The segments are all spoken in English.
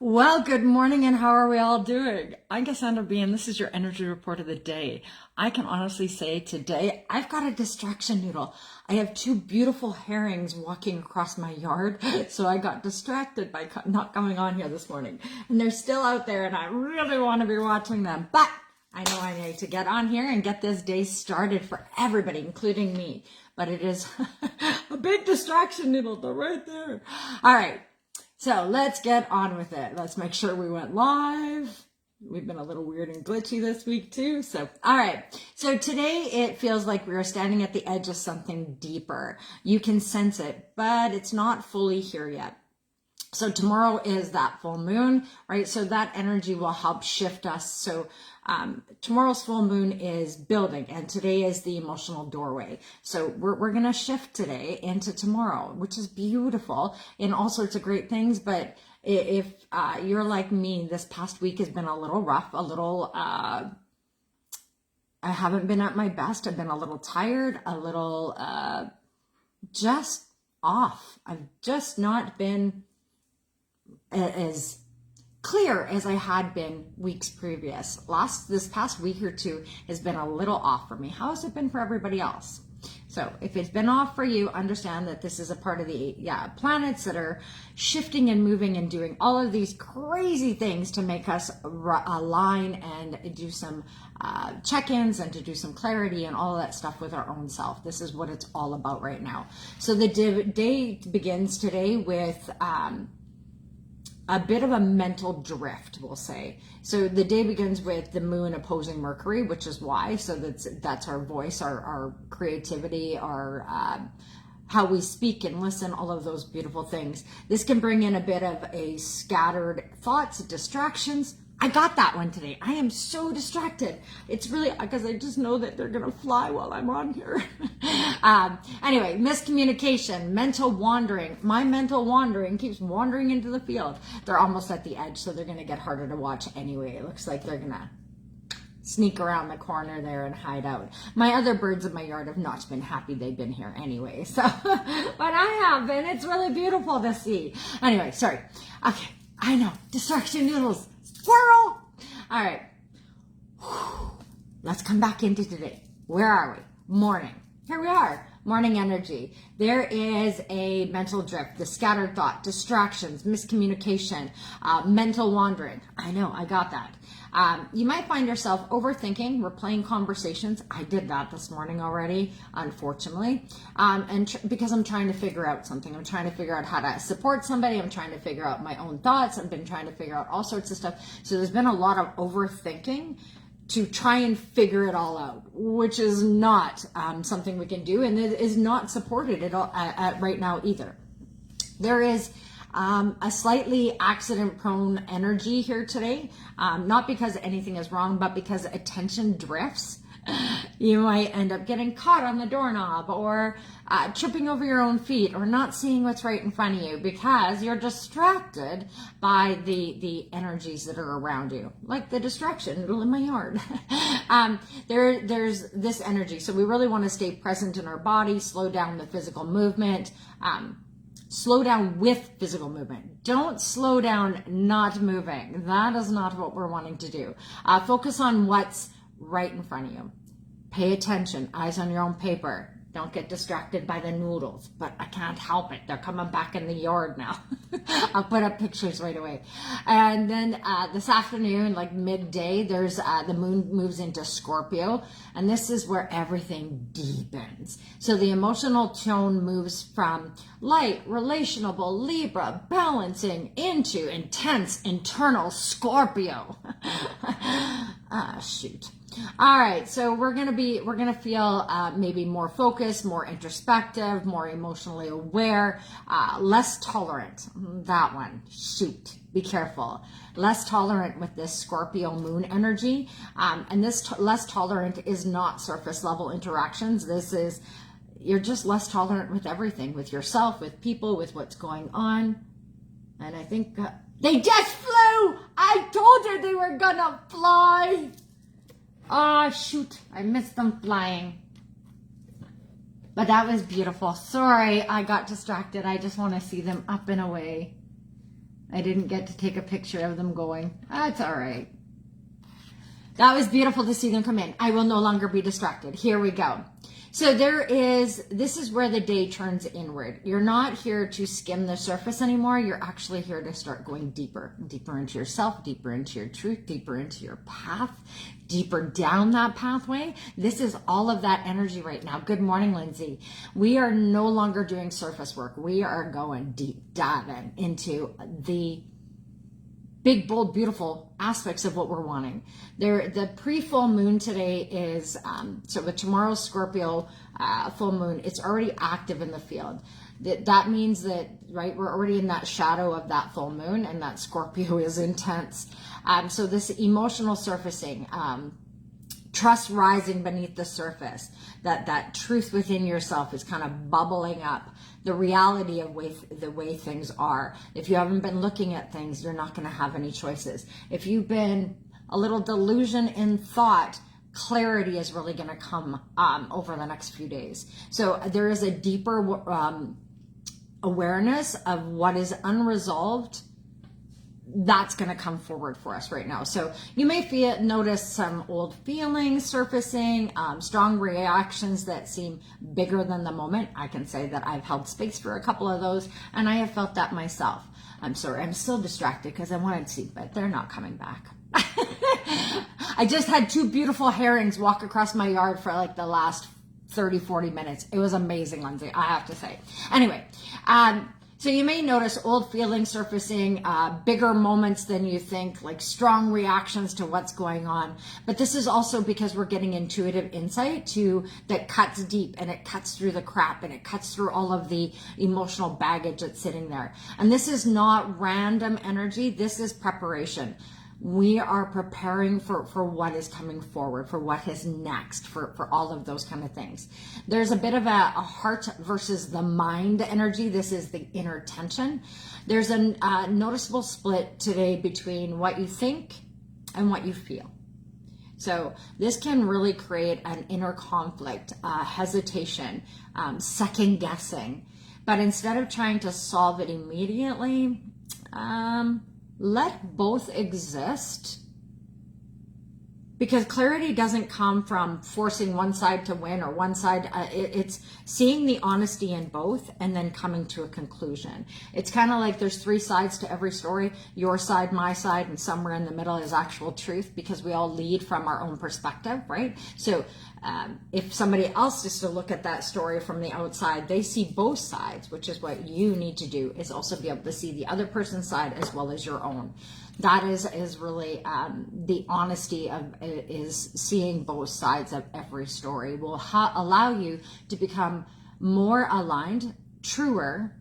Well, good morning, and how are we all doing? I'm Cassandra B, and this is your energy report of the day. I can honestly say today I've got a distraction noodle. I have two beautiful herrings walking across my yard, so I got distracted by not coming on here this morning. And they're still out there, and I really want to be watching them, but I know I need to get on here and get this day started for everybody, including me. But it is a big distraction noodle, they're right there. All right. So let's get on with it. Let's make sure we went live. We've been a little weird and glitchy this week too. So, all right. So today it feels like we are standing at the edge of something deeper. You can sense it, but it's not fully here yet. So tomorrow is that full moon, right? So that energy will help shift us. So tomorrow's full moon is building, and today is the emotional doorway. So we're going to shift today into tomorrow, which is beautiful in all sorts of great things. But if you're like me, this past week has been a little rough, a little, I haven't been at my best. I've been a little tired, a little just off. I've just not been as clear as I had been weeks previous. This past week or two has been a little off for me. How has it been for everybody else? So if it's been off for you, understand that this is a part of the planets that are shifting and moving and doing all of these crazy things to make us align and do some check-ins and to do some clarity and all of that stuff with our own self. This is what it's all about right now. So the day begins today with a bit of a mental drift, we'll say. So the day begins with the moon opposing Mercury, which is why. So that's our voice, our creativity, our how we speak and listen, all of those beautiful things. This can bring in a bit of a scattered thoughts, distractions. I got that one today. I am so distracted. It's really because I just know that they're going to fly while I'm on here. Anyway, miscommunication, mental wandering. My mental wandering keeps wandering into the field. They're almost at the edge, so they're going to get harder to watch anyway. It looks like they're going to sneak around the corner there and hide out. My other birds in my yard have not been happy they've been here anyway. So, but I have been. It's really beautiful to see. Anyway, sorry. Okay, I know. Distraction noodles. Squirrel! All right. Let's come back into today. Where are we? Morning. Here we are. Morning energy. There is a mental drift, the scattered thought, distractions, miscommunication, mental wandering. I know, I got that. You might find yourself overthinking, replaying conversations. I did that this morning already, unfortunately. Because I'm trying to figure out something. I'm trying to figure out how to support somebody. I'm trying to figure out my own thoughts. I've been trying to figure out all sorts of stuff. So there's been a lot of overthinking to try and figure it all out, which is not something we can do, and it is not supported at all right now either. There is a slightly accident-prone energy here today, not because anything is wrong, but because attention drifts. You might end up getting caught on the doorknob or tripping over your own feet or not seeing what's right in front of you because you're distracted by the energies that are around you, like the distraction in my yard. There's this energy. So we really want to stay present in our body, slow down the physical movement, slow down with physical movement. Don't slow down not moving. That is not what we're wanting to do. Focus on what's right in front of you. Pay attention, eyes on your own paper. Don't get distracted by the noodles, but I can't help it. They're coming back in the yard now. I'll put up pictures right away. And then this afternoon, like midday, there's the moon moves into Scorpio, and this is where everything deepens. So the emotional tone moves from light, relational, Libra, balancing into intense, internal Scorpio. Shoot. All right, so we're gonna feel maybe more focused, more introspective, more emotionally aware, less tolerant. That one, shoot, be careful. Less tolerant with this Scorpio moon energy, and this less tolerant is not surface level interactions. This is you're just less tolerant with everything, with yourself, with people, with what's going on. And I think they just flew. I told you they were gonna fly. Oh, shoot. I missed them flying. But that was beautiful. Sorry, I got distracted. I just want to see them up and away. I didn't get to take a picture of them going. That's all right. That was beautiful to see them come in. I will no longer be distracted. Here we go. So this is where the day turns inward. You're not here to skim the surface anymore. You're actually here to start going deeper, deeper into yourself, deeper into your truth, deeper into your path, deeper down that pathway. This is all of that energy right now. Good morning, Lindsay. We are no longer doing surface work. We are going deep diving into the big, bold, beautiful aspects of what we're wanting. The pre-full moon today is, so with tomorrow's Scorpio full moon, it's already active in the field. That means that, right, we're already in that shadow of that full moon, and that Scorpio is intense. So this emotional surfacing, trust rising beneath the surface, that truth within yourself is kind of bubbling up. The reality of the way things are. If you haven't been looking at things, you're not going to have any choices. If you've been a little delusion in thought, clarity is really going to come over the next few days. So there is a deeper awareness of what is unresolved. That's going to come forward for us right now. So you may notice some old feelings surfacing, strong reactions that seem bigger than the moment. I can say that I've held space for a couple of those, and I have felt that myself. I'm sorry, I'm still distracted because I wanted to see, but they're not coming back. I just had two beautiful herrings walk across my yard for like the last 30, 40 minutes. It was amazing, Lindsay, I have to say. Anyway, so you may notice old feelings surfacing, bigger moments than you think, like strong reactions to what's going on. But this is also because we're getting intuitive insight that cuts deep, and it cuts through the crap, and it cuts through all of the emotional baggage that's sitting there. And this is not random energy. This is preparation. We are preparing for what is coming forward, for what is next, for all of those kind of things. There's a bit of a heart versus the mind energy. This is the inner tension. There's a noticeable split today between what you think and what you feel. So this can really create an inner conflict, hesitation, second guessing. But instead of trying to solve it immediately, let both exist, because clarity doesn't come from forcing one side to win or one side. It's seeing the honesty in both and then coming to a conclusion. It's kind of like there's three sides to every story: your side, my side, and somewhere in the middle is actual truth, because we all lead from our own perspective, right? So if somebody else is to look at that story from the outside, they see both sides, which is what you need to do, is also be able to see the other person's side as well as your own. That is really the honesty is seeing both sides of every story will allow you to become more aligned, truer.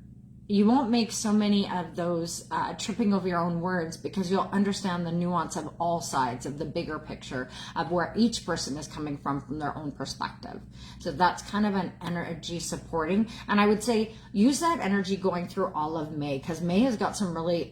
You won't make so many of those tripping over your own words, because you'll understand the nuance of all sides of the bigger picture of where each person is coming from their own perspective. So that's kind of an energy supporting. And I would say use that energy going through all of May, because May has got some really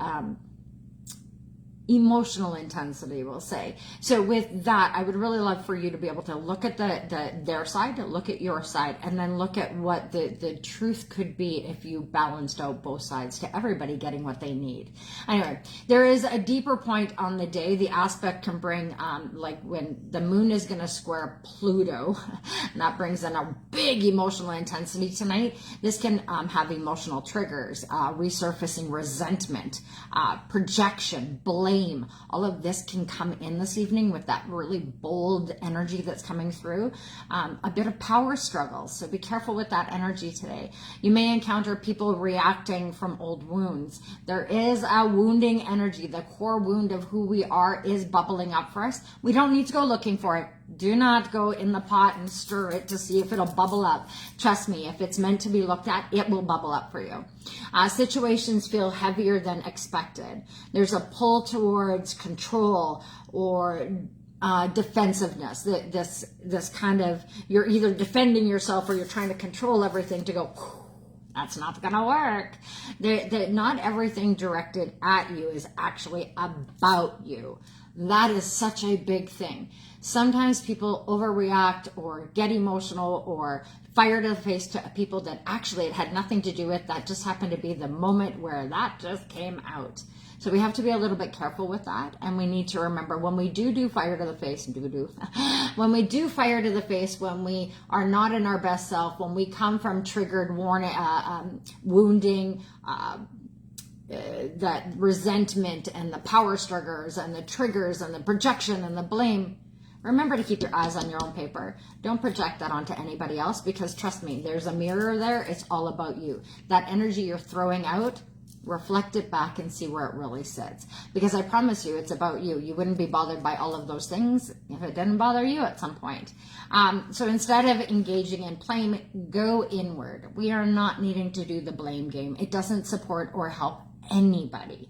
emotional intensity, we'll say. So with that, I would really love for you to be able to look at their side, look at your side, and then look at what the truth could be if you balanced out both sides to everybody getting what they need. Anyway, there is a deeper point on the day. The aspect can bring, like when the moon is going to square Pluto, and that brings in a big emotional intensity tonight. This can have emotional triggers, resurfacing resentment, projection, blame. All of this can come in this evening with that really bold energy that's coming through. A bit of power struggles, so be careful with that energy today. You may encounter people reacting from old wounds. There is a wounding energy. The core wound of who we are is bubbling up for us. We don't need to go looking for it. Do not go in the pot and stir it to see if it'll bubble up. Trust me, if it's meant to be looked at, it will bubble up for you. Situations feel heavier than expected. There's a pull towards control or defensiveness. This kind of, you're either defending yourself or you're trying to control everything to go, that's not going to work. Not everything directed at you is actually about you. That is such a big thing. Sometimes people overreact or get emotional or fire to the face to people that actually it had nothing to do with. That just happened to be the moment where that just came out. So we have to be a little bit careful with that. And we need to remember when we do fire to the face, when we do fire to the face, when we are not in our best self, when we come from triggered, wounding, that resentment and the power struggles and the triggers and the projection and the blame, remember to keep your eyes on your own paper. Don't project that onto anybody else, because trust me, there's a mirror there. It's all about you. That energy you're throwing out, reflect it back and see where it really sits. Because I promise you, it's about you. You wouldn't be bothered by all of those things if it didn't bother you at some point. So instead of engaging in blame, go inward. We are not needing to do the blame game. It doesn't support or help anybody.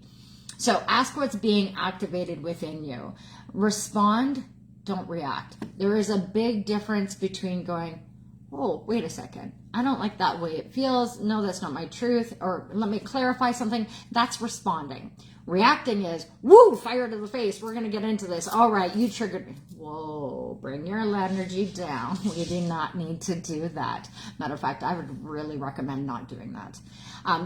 So ask what's being activated within you. Respond, don't react. There is a big difference between going, oh, wait a second, I don't like that way it feels. No, that's not my truth. Or let me clarify something. That's responding. Reacting is, woo, fire to the face. We're going to get into this. All right, you triggered me. Whoa, bring your energy down. We do not need to do that. Matter of fact, I would really recommend not doing that.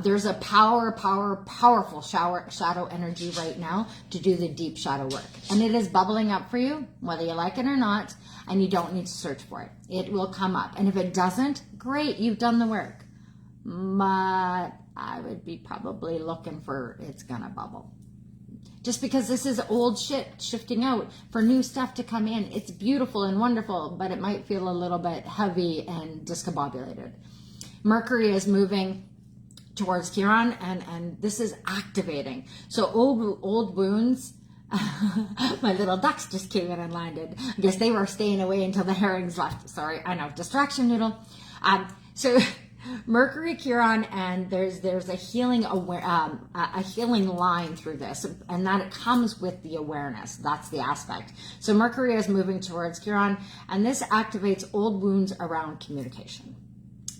There's a powerful shadow energy right now to do the deep shadow work. And it is bubbling up for you, whether you like it or not, and you don't need to search for it. It will come up. And if it doesn't, great, you've done the work. But I would be probably looking for it's gonna bubble. Just because this is old shit shifting out for new stuff to come in. It's beautiful and wonderful, but it might feel a little bit heavy and discombobulated. Mercury is moving towards Chiron, and this is activating. So old wounds, my little ducks just came in and landed. I guess they were staying away until the herrings left. Sorry, I know, distraction noodle. So Mercury, Chiron, and there's a healing a healing line through this, and that it comes with the awareness. That's the aspect. So Mercury is moving towards Chiron, and this activates old wounds around communication.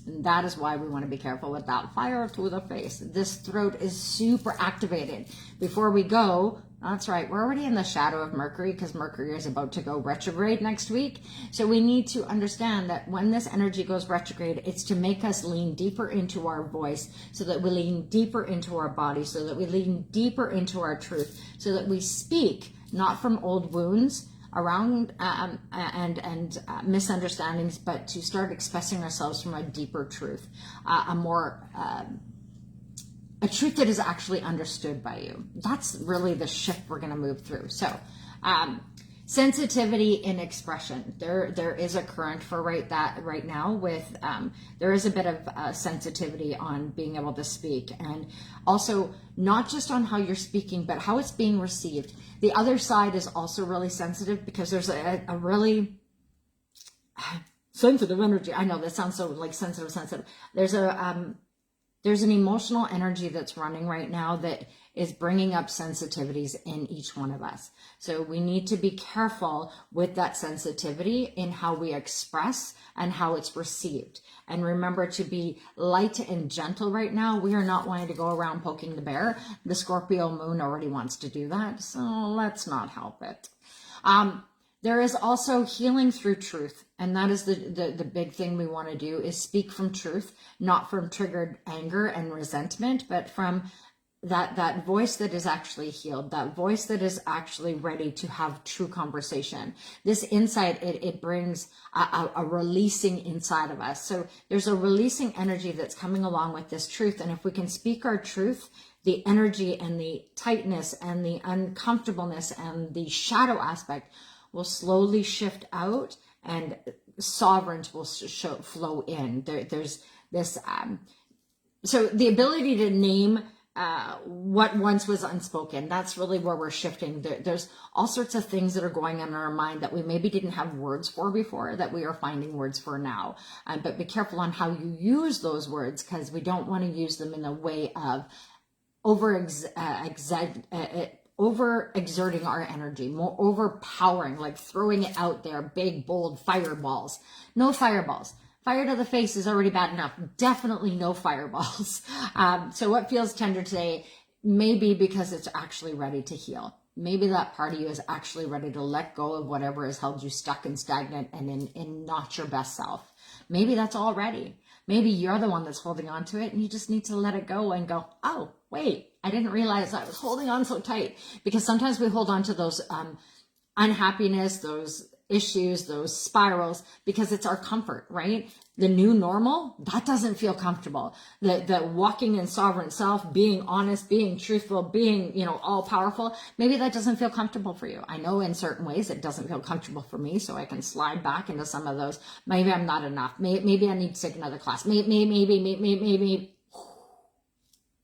And that is why we want to be careful with that fire to the face. This throat is super activated. Before we go, that's right, we're already in the shadow of Mercury because Mercury is about to go retrograde next week. So we need to understand that when this energy goes retrograde, it's to make us lean deeper into our voice, so that we lean deeper into our body, so that we lean deeper into our truth, so that we speak not from old wounds around and misunderstandings, but to start expressing ourselves from a deeper truth, a truth that is actually understood by you. That's really the shift we're going to move through. So sensitivity in expression. There is a current for right now with there is a bit of sensitivity on being able to speak, and also not just on how you're speaking, but how it's being received. The other side is also really sensitive because there's a really sensitive energy. I know that sounds so like sensitive. There's an emotional energy that's running right now that is bringing up sensitivities in each one of us. So we need to be careful with that sensitivity in how we express and how it's received. And remember to be light and gentle right now. We are not wanting to go around poking the bear. The Scorpio moon already wants to do that, so let's not help it. There is also healing through truth. And that is the big thing we want to do, is speak from truth, not from triggered anger and resentment, but from that voice that is actually healed, that voice that is actually ready to have true conversation. This insight, it brings a releasing inside of us. So there's a releasing energy that's coming along with this truth. And if we can speak our truth, the energy and the tightness and the uncomfortableness and the shadow aspect will slowly shift out, and sovereigns will flow in. There's this, so the ability to name what once was unspoken, that's really where we're shifting. There's all sorts of things that are going on in our mind that we maybe didn't have words for before, that we are finding words for now. But be careful on how you use those words, because we don't want to use them in a way of over-exerting our energy, more overpowering, like throwing it out there, big, bold fireballs. No fireballs. Fire to the face is already bad enough. Definitely no fireballs. So what feels tender today may be because it's actually ready to heal. Maybe that part of you is actually ready to let go of whatever has held you stuck and stagnant and in not your best self. Maybe that's all ready. Maybe you're the one that's holding on to it, and you just need to let it go and go, oh, wait, I didn't realize I was holding on so tight, because sometimes we hold on to those unhappiness, those issues, those spirals, because it's our comfort, right? The new normal, that doesn't feel comfortable. The walking in sovereign self, being honest, being truthful, being, all powerful, maybe that doesn't feel comfortable for you. I know in certain ways it doesn't feel comfortable for me, so I can slide back into some of those. Maybe I'm not enough. Maybe I need to take another class. Maybe.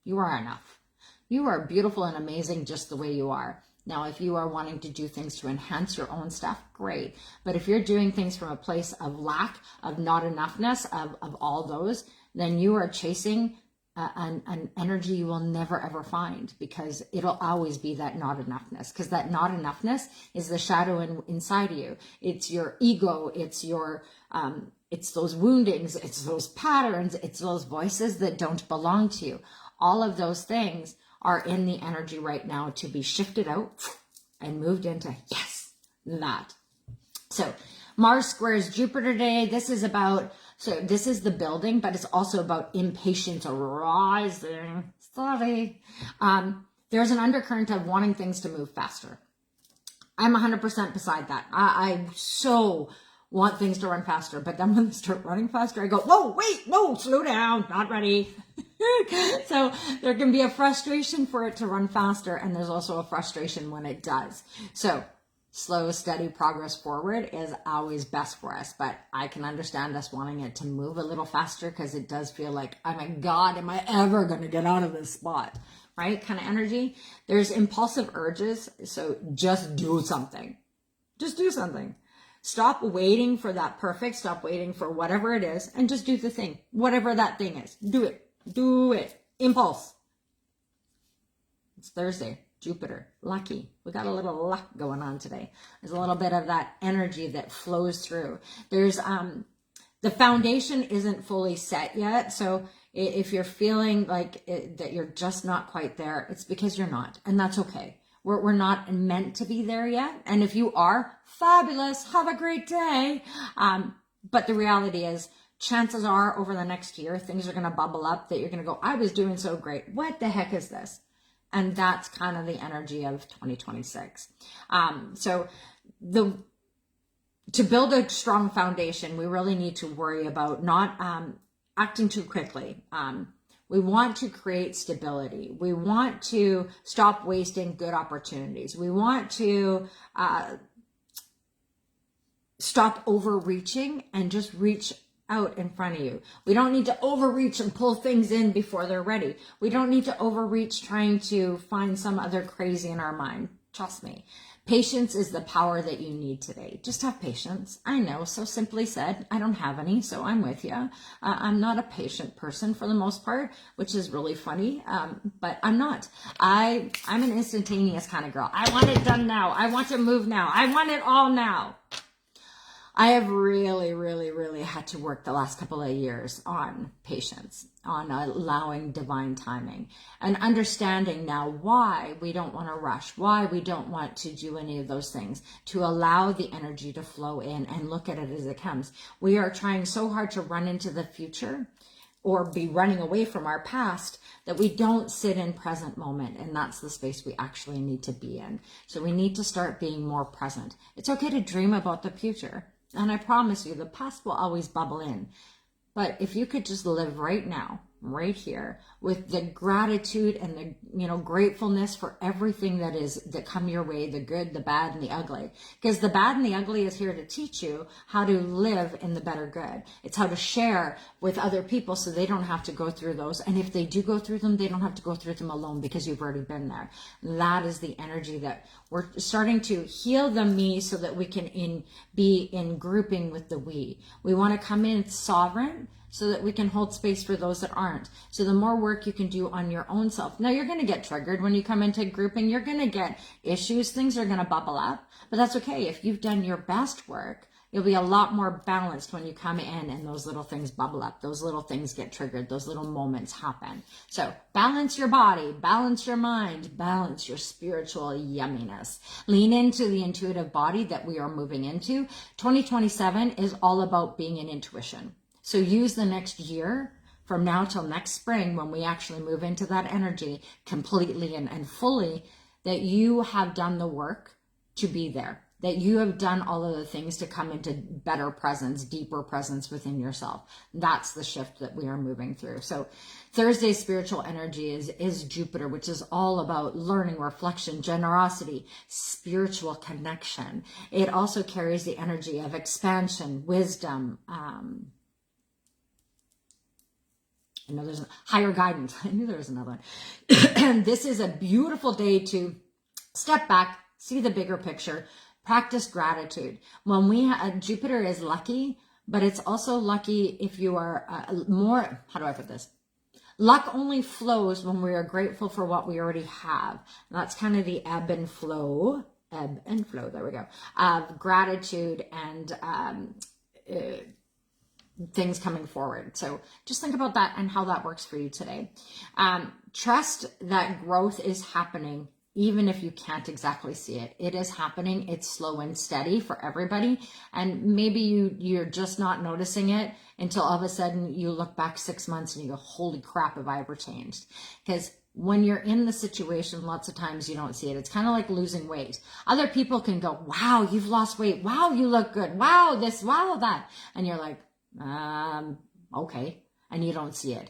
You are enough. You are beautiful and amazing just the way you are. Now, if you are wanting to do things to enhance your own stuff, great. But if you're doing things from a place of lack, of not enoughness, of all those, then you are chasing an energy you will never ever find, because it'll always be that not enoughness, because that not enoughness is the shadow inside of you. It's your ego. It's your, it's those woundings. It's those patterns. It's those voices that don't belong to you. All of those things are in the energy right now to be shifted out and moved into, yes, that. So Mars squares Jupiter today. This is the building, but it's also about impatience arising. Sorry. There's an undercurrent of wanting things to move faster. I'm 100% beside that. I so want things to run faster, but then when they start running faster, I go, whoa, wait, no, slow down, not ready. So there can be a frustration for it to run faster, and there's also a frustration when it does. So slow, steady progress forward is always best for us, but I can understand us wanting it to move a little faster, because it does feel like, oh my God, am I ever going to get out of this spot? Right? Kind of energy. There's impulsive urges. So just do something. Just do something. Stop waiting for that perfect. Stop waiting for whatever it is, and just do the thing. Whatever that thing is. Do it. Do it. Impulse. It's Thursday. Jupiter. Lucky. We got a little luck going on today. There's a little bit of that energy that flows through. There's the foundation isn't fully set yet. So if you're feeling like that you're just not quite there, it's because you're not. And that's okay. We're not meant to be there yet. And if you are, fabulous. Have a great day. But the reality is, chances are over the next year, things are going to bubble up that you're going to go, I was doing so great. What the heck is this? And that's kind of the energy of 2026. So to build a strong foundation, we really need to worry about not acting too quickly. We want to create stability. We want to stop wasting good opportunities. We want to stop overreaching and just reach out in front of you. We don't need to overreach and pull things in before they're ready. We don't need to overreach trying to find some other crazy in our mind. Trust me. Patience is the power that you need today. Just have patience. I know, so simply said. I don't have any, so I'm with you. I'm not a patient person for the most part, which is really funny, but I'm not. I'm an instantaneous kind of girl. I want it done now. I want to move now. I want it all now. I have really, really, really had to work the last couple of years on patience, on allowing divine timing, and understanding now why we don't want to rush, why we don't want to do any of those things, to allow the energy to flow in and look at it as it comes. We are trying so hard to run into the future or be running away from our past that we don't sit in present moment, and that's the space we actually need to be in. So we need to start being more present. It's okay to dream about the future. And I promise you, the past will always bubble in. But if you could just live right now, right here, with the gratitude and the, gratefulness for everything that come your way, the good, the bad, and the ugly. Because the bad and the ugly is here to teach you how to live in the better good. It's how to share with other people so they don't have to go through those. And if they do go through them, they don't have to go through them alone, because you've already been there. That is the energy that we're starting to heal the me so that we can be in grouping with the we. We want to come in sovereign, so that we can hold space for those that aren't. So the more work you can do on your own self. Now, you're going to get triggered when you come into grouping. You're going to get issues. Things are going to bubble up. But that's okay. If you've done your best work, you'll be a lot more balanced when you come in and those little things bubble up. Those little things get triggered. Those little moments happen. So balance your body, balance your mind, balance your spiritual yumminess. Lean into the intuitive body that we are moving into. 2027 is all about being in intuition. So use the next year from now till next spring, when we actually move into that energy completely and fully, that you have done the work to be there, that you have done all of the things to come into better presence, deeper presence within yourself. That's the shift that we are moving through. So Thursday's spiritual energy is Jupiter, which is all about learning, reflection, generosity, spiritual connection. It also carries the energy of expansion, wisdom, I know there's higher guidance. I knew there was another one. And this is a beautiful day to step back, see the bigger picture, practice gratitude. When we Jupiter is lucky, but it's also lucky if you are more, how do I put this? Luck only flows when we are grateful for what we already have. And that's kind of the ebb and flow, there we go, of gratitude and things coming forward. So just think about that and how that works for you today. Trust that growth is happening, even if you can't exactly see it. It is happening. It's slow and steady for everybody. And maybe you're just not noticing it until all of a sudden you look back 6 months and you go, holy crap, have I ever changed? Because when you're in the situation, lots of times you don't see it. It's kind of like losing weight. Other people can go, wow, you've lost weight. Wow, you look good. Wow, this, wow, that. And you're like, okay. And you don't see it.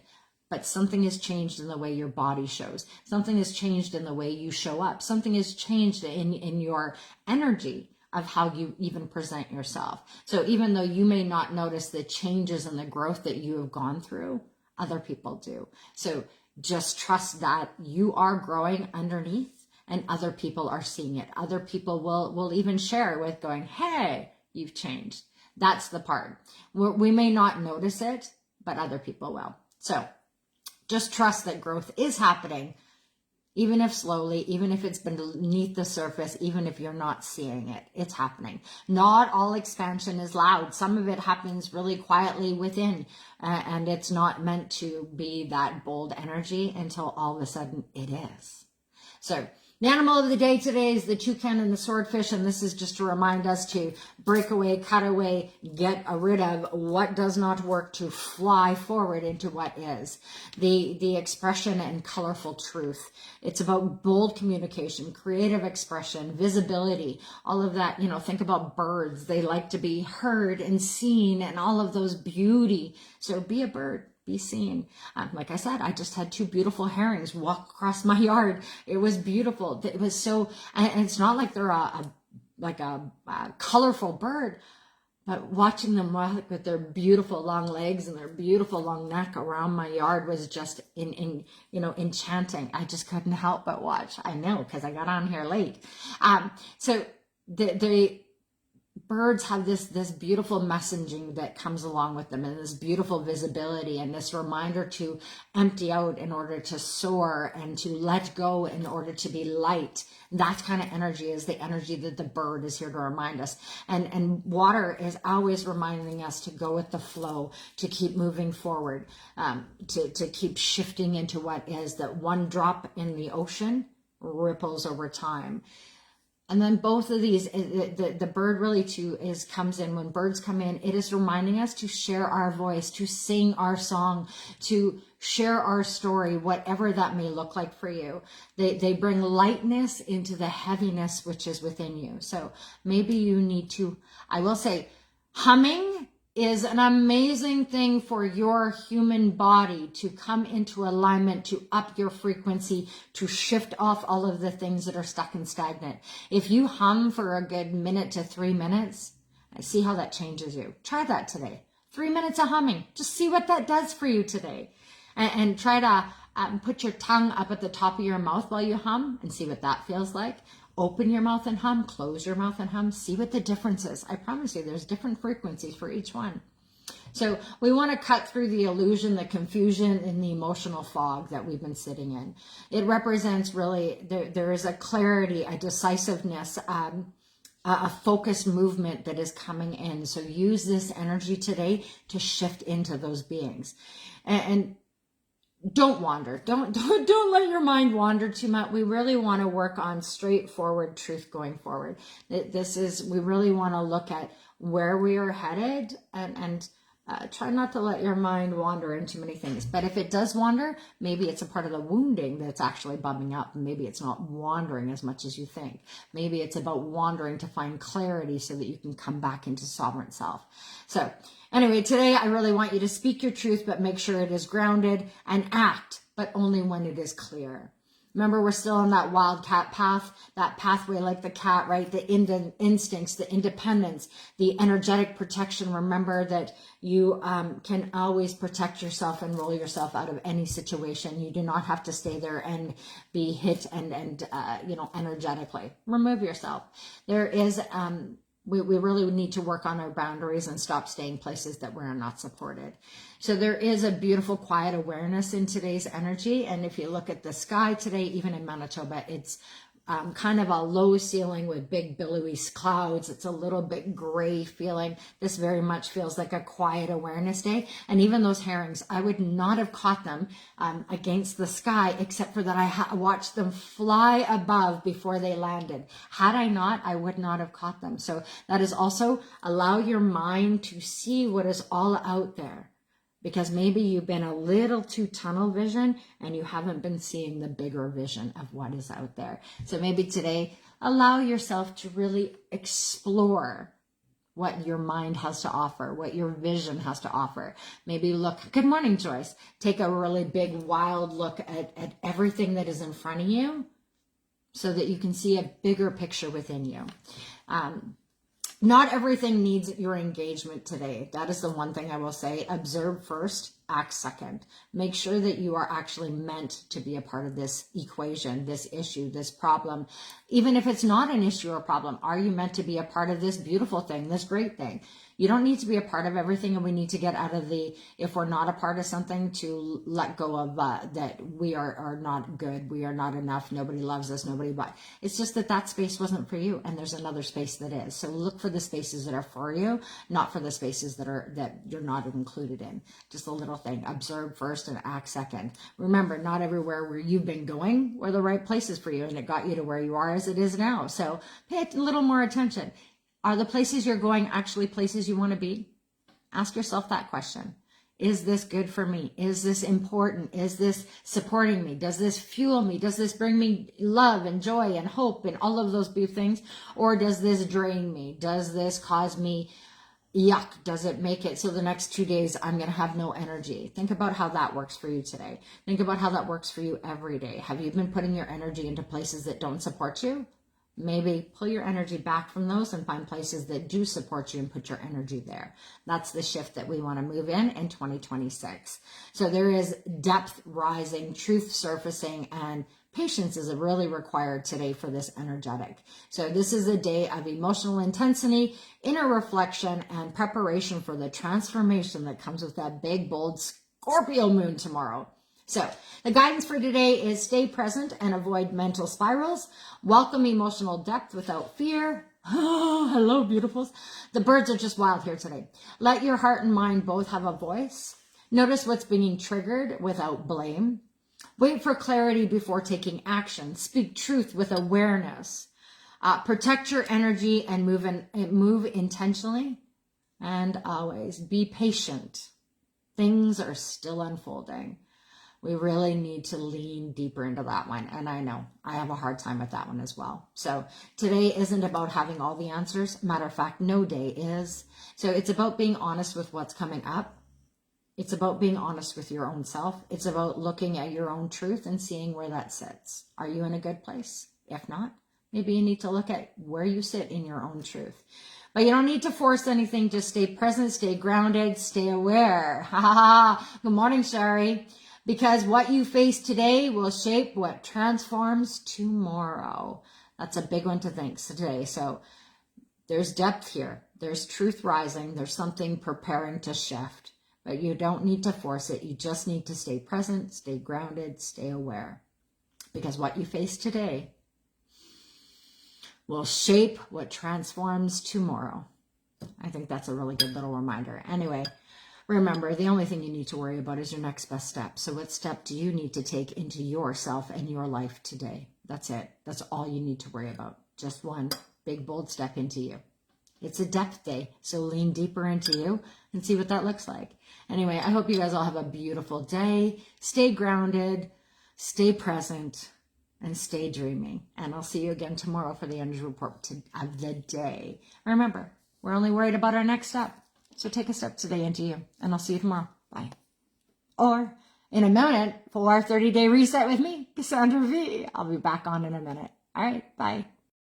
But something has changed in the way your body shows. Something has changed in the way you show up. Something has changed in your energy of how you even present yourself. So even though you may not notice the changes and the growth that you have gone through, other people do. So just trust that you are growing underneath and other people are seeing it. Other people will even share with going, hey, you've changed. That's the part. We may not notice it, but other people will. So just trust that growth is happening, even if slowly, even if it's beneath the surface, even if you're not seeing it, it's happening. Not all expansion is loud. Some of it happens really quietly within, and it's not meant to be that bold energy until all of a sudden it is. So the animal of the day today is the toucan and the swordfish, and this is just to remind us to break away, cut away, get rid of what does not work to fly forward into what is. The expression and colorful truth. It's about bold communication, creative expression, visibility, all of that. You know, think about birds. They like to be heard and seen and all of those beauty. So be a bird. Be seen. Like I said, I just had 2 beautiful herrings walk across my yard. It was beautiful. It was so, and it's not like they're a colorful bird, but watching them walk with their beautiful long legs and their beautiful long neck around my yard was just enchanting. I just couldn't help but watch. I know, because I got on here late. So the birds have this beautiful messaging that comes along with them, and this beautiful visibility and this reminder to empty out in order to soar and to let go in order to be light. That kind of energy is the energy that the bird is here to remind us. And water is always reminding us to go with the flow, to keep moving forward, to keep shifting into what is, that one drop in the ocean ripples over time. And then both of these, the bird really too comes in. When birds come in, it is reminding us to share our voice, to sing our song, to share our story, whatever that may look like for you. They bring lightness into the heaviness which is within you. So maybe you need to, I will say, humming is an amazing thing for your human body to come into alignment, to up your frequency, to shift off all of the things that are stuck and stagnant. If you hum for a good minute to 3 minutes, see how that changes you. Try that today. 3 minutes of humming. Just see what that does for you today. And try to put your tongue up at the top of your mouth while you hum and see what that feels like. Open your mouth and hum, close your mouth and hum, see what the difference is. I promise you there's different frequencies for each one. So we want to cut through the illusion, the confusion, and the emotional fog that we've been sitting in. It represents really, there is a clarity, a decisiveness, a focused movement that is coming in. So use this energy today to shift into those beings. And don't wander. Don't let your mind wander too much. We really want to work on straightforward truth going forward. We really want to look at where we are headed and Try not to let your mind wander into many things. But if it does wander, maybe it's a part of the wounding that's actually bubbling up. Maybe it's not wandering as much as you think. Maybe it's about wandering to find clarity so that you can come back into sovereign self. So anyway, today I really want you to speak your truth, but make sure it is grounded, and act, but only when it is clear. Remember, we're still on that wildcat path, that pathway like the cat, right? The instincts, the independence, the energetic protection. Remember that you can always protect yourself and roll yourself out of any situation. You do not have to stay there and be hit and energetically. Remove yourself. There is... We really need to work on our boundaries and stop staying places that we're not supported. So there is a beautiful quiet awareness in today's energy. And if you look at the sky today, even in Manitoba, it's kind of a low ceiling with big billowy clouds. It's a little bit gray feeling. This very much feels like a quiet awareness day. And even those herrings, I would not have caught them against the sky, except for that I watched them fly above before they landed. Had I not, I would not have caught them. So that is also allow your mind to see what is all out there. Because maybe you've been a little too tunnel vision and you haven't been seeing the bigger vision of what is out there. So maybe today, allow yourself to really explore what your mind has to offer, what your vision has to offer. Maybe look, good morning, Joyce. Take a really big, wild look at everything that is in front of you so that you can see a bigger picture within you. Not everything needs your engagement today. That is the one thing I will say. Observe first, act second. Make sure that you are actually meant to be a part of this equation, this issue, this problem. Even if it's not an issue or problem, are you meant to be a part of this beautiful thing, this great thing? You don't need to be a part of everything, and we need to get out of if we're not a part of something, to let go of that we are not good, we are not enough, nobody loves us, nobody but. It's just that space wasn't for you, and there's another space that is. So look for the spaces that are for you, not for the spaces that you're not included in. Just a little thing. Observe first and act second. Remember, not everywhere where you've been going were the right places for you, and it got you to where you are as it is now. So pay a little more attention. Are the places you're going actually places you want to be? Ask yourself that question. Is this good for me? Is this important? Is this supporting me? Does this fuel me? Does this bring me love and joy and hope and all of those beautiful things? Or does this drain me? Does this cause me yuck? Does it make it so the next 2 days I'm going to have no energy? Think about how that works for you today. Think about how that works for you every day. Have you been putting your energy into places that don't support you? Maybe pull your energy back from those and find places that do support you and put your energy there. That's the shift that we want to move in 2026. So there is depth rising, truth surfacing, and patience is really required today for this energetic. So this is a day of emotional intensity, inner reflection, and preparation for the transformation that comes with that big, bold Scorpio moon tomorrow. So the guidance for today is stay present and avoid mental spirals. Welcome emotional depth without fear. Oh, hello, beautifuls. The birds are just wild here today. Let your heart and mind both have a voice. Notice what's being triggered without blame. Wait for clarity before taking action. Speak truth with awareness. Protect your energy and move intentionally. And always be patient. Things are still unfolding. We really need to lean deeper into that one. And I know I have a hard time with that one as well. So today isn't about having all the answers. Matter of fact, no day is. So it's about being honest with what's coming up. It's about being honest with your own self. It's about looking at your own truth and seeing where that sits. Are you in a good place? If not, maybe you need to look at where you sit in your own truth. But you don't need to force anything. Just stay present, stay grounded, stay aware. Ha ha ha. Good morning, Shari. Because what you face today will shape what transforms tomorrow. That's a big one to think today. So there's depth here. There's truth rising. There's something preparing to shift. But you don't need to force it. You just need to stay present, stay grounded, stay aware. Because what you face today will shape what transforms tomorrow. I think that's a really good little reminder. Anyway, remember, the only thing you need to worry about is your next best step. So what step do you need to take into yourself and your life today? That's it. That's all you need to worry about. Just one big, bold step into you. It's a depth day, so lean deeper into you and see what that looks like. Anyway, I hope you guys all have a beautiful day. Stay grounded, stay present, and stay dreaming. And I'll see you again tomorrow for the energy report of the day. Remember, we're only worried about our next step. So take a step today into you, and I'll see you tomorrow. Bye. Or in a minute for our 30-day reset with me, Cassandra V. I'll be back on in a minute. All right, bye.